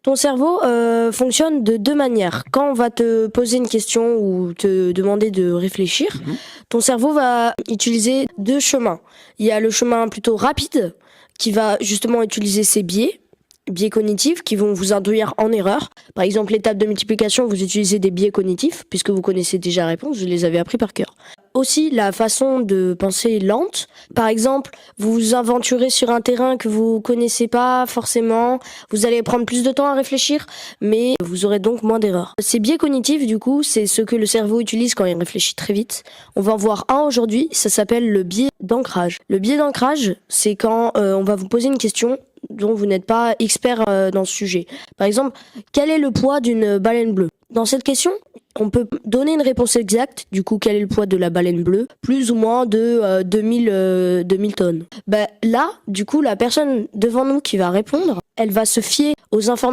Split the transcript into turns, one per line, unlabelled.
Ton cerveau fonctionne de deux manières. Quand on va te poser une question ou te demander de réfléchir, ton cerveau va utiliser deux chemins. Il y a le chemin plutôt rapide qui va justement utiliser ses biais cognitifs qui vont vous induire en erreur. Par exemple, l'étape de multiplication, vous utilisez des biais cognitifs puisque vous connaissez déjà la réponse, je les avais appris par cœur. Aussi, la façon de penser lente. Par exemple, vous vous aventurez sur un terrain que vous connaissez pas forcément, vous allez prendre plus de temps à réfléchir, mais vous aurez donc moins d'erreurs. Ces biais cognitifs, du coup, c'est ce que le cerveau utilise quand il réfléchit très vite. On va en voir un aujourd'hui, ça s'appelle le biais d'ancrage. Le biais d'ancrage, c'est quand on va vous poser une question dont vous n'êtes pas expert dans ce sujet. Par exemple, quel est le poids d'une baleine bleue? Dans cette question, on peut donner une réponse exacte, du coup, quel est le poids de la baleine bleue, plus ou moins de 2000 tonnes. Là, du coup, la personne devant nous qui va répondre, elle va se fier aux informations